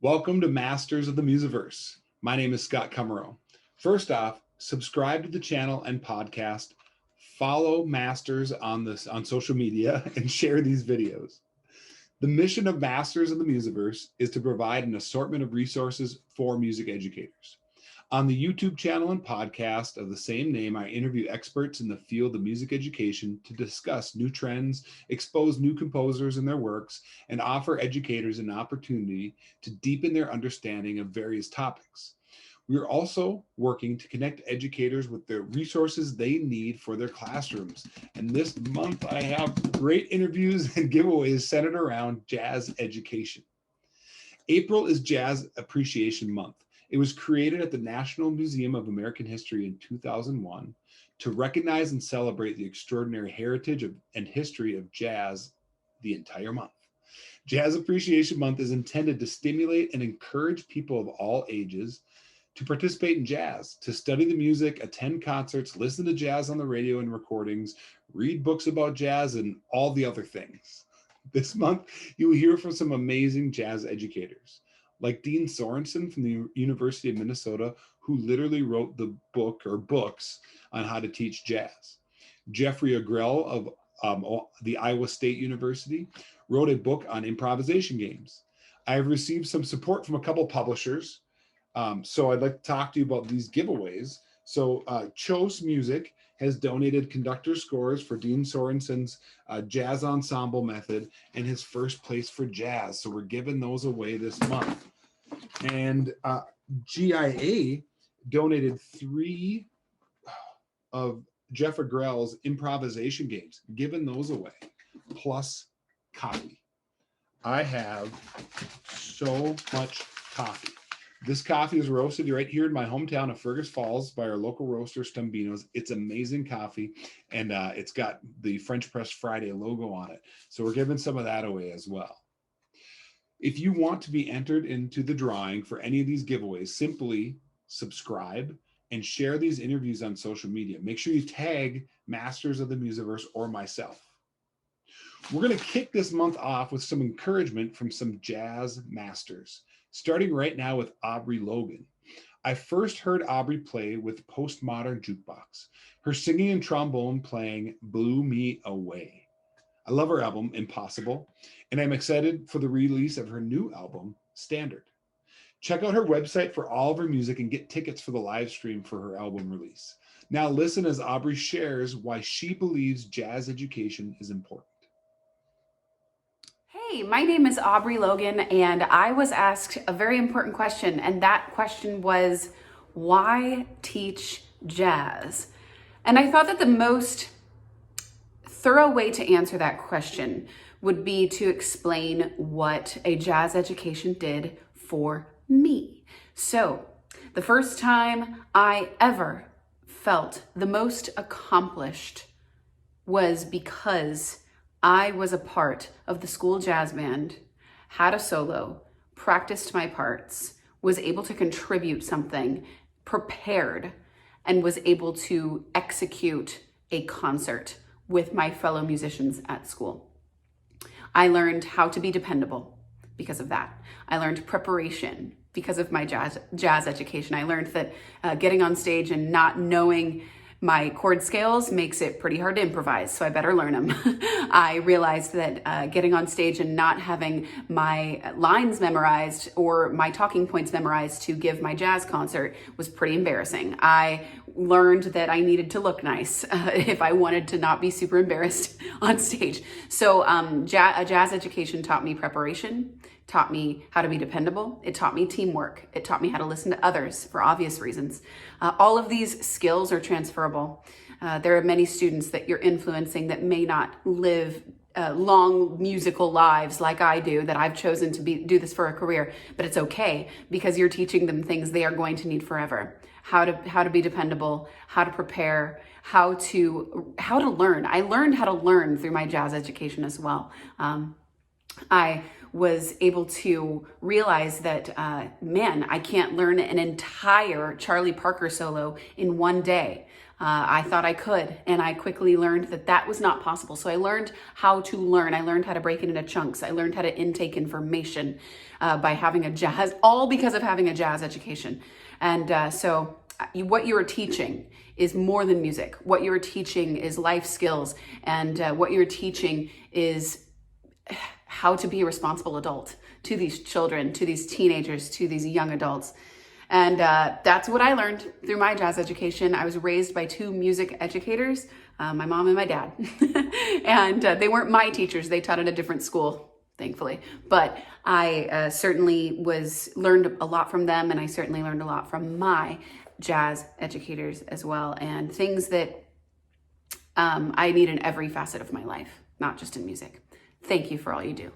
Welcome to Masters of the Musiverse. My name is Scott Cumero. First off, subscribe to the channel and podcast, follow Masters on social media, and share these videos. The mission of Masters of the Musiverse is to provide an assortment of resources for music educators. On the YouTube channel and podcast of the same name, I interview experts in the field of music education to discuss new trends, expose new composers and their works, and offer educators an opportunity to deepen their understanding of various topics. We are also working to connect educators with the resources they need for their classrooms. And this month, I have great interviews and giveaways centered around jazz education. April is Jazz Appreciation Month. It was created at the National Museum of American History in 2001 to recognize and celebrate the extraordinary heritage and history of jazz the entire month. Jazz Appreciation Month is intended to stimulate and encourage people of all ages to participate in jazz, to study the music, attend concerts, listen to jazz on the radio and recordings, read books about jazz, and all the other things. This month, you will hear from some amazing jazz educators, like Dean Sorensen from the University of Minnesota, who literally wrote the book or books on how to teach jazz. Jeffrey Agrell of the Iowa State University wrote a book on improvisation games. I have received some support from a couple publishers, so I'd like to talk to you about these giveaways. So Chose Music has donated conductor scores for Dean Sorensen's jazz ensemble method and his first place for jazz. So we're giving those away this month. And GIA donated 3 of Jeff Agrell's improvisation games, giving those away, plus coffee. I have so much coffee. This coffee is roasted right here in my hometown of Fergus Falls by our local roaster, Stumbino's. It's amazing coffee, and it's got the French Press Friday logo on it. So we're giving some of that away as well. If you want to be entered into the drawing for any of these giveaways, simply subscribe and share these interviews on social media. Make sure you tag Masters of the Musiverse or myself. We're going to kick this month off with some encouragement from some jazz masters, starting right now with Aubrey Logan. I first heard Aubrey play with Postmodern Jukebox. Her singing and trombone playing blew me away. I love her album, Impossible, and I'm excited for the release of her new album, Standard. Check out her website for all of her music and get tickets for the live stream for her album release. Now listen as Aubrey shares why she believes jazz education is important. Hey, my name is Aubrey Logan, and I was asked a very important question, and that question was, why teach jazz? And I thought that the most thorough way to answer that question would be to explain what a jazz education did for me. So, the first time I ever felt the most accomplished was because I was a part of the school jazz band, had a solo, practiced my parts, was able to contribute something, prepared, and was able to execute a concert with my fellow musicians at school. I learned how to be dependable because of that. I learned preparation because of my jazz education. I learned that getting on stage and not knowing my chord scales makes it pretty hard to improvise, so I better learn them. I realized that getting on stage and not having my lines memorized or my talking points memorized to give my jazz concert was pretty embarrassing. I learned that I needed to look nice if I wanted to not be super embarrassed on stage. So jazz education taught me preparation, taught me how to be dependable. It taught me teamwork. It taught me how to listen to others for obvious reasons. All of these skills are transferable. There are many students that you're influencing that may not live long musical lives like I do, that I've chosen to do this for a career, but it's okay because you're teaching them things they are going to need forever. How to be dependable, how to prepare, how to learn. I learned how to learn through my jazz education as well. I was able to realize that, man, I can't learn an entire Charlie Parker solo in one day. I thought I could, and I quickly learned that that was not possible. So I learned how to learn. I learned how to break it into chunks. I learned how to intake information by having all because of having a jazz education. And so what you are teaching is more than music. What you're teaching is life skills, and what you're teaching is how to be a responsible adult to these children, to these teenagers, to these young adults. And that's what I learned through my jazz education. I was raised by two music educators, my mom and my dad. And they weren't my teachers. They taught at a different school, thankfully. But I certainly learned a lot from them, and I certainly learned a lot from my jazz educators as well, and things that I need in every facet of my life, not just in music. Thank you for all you do.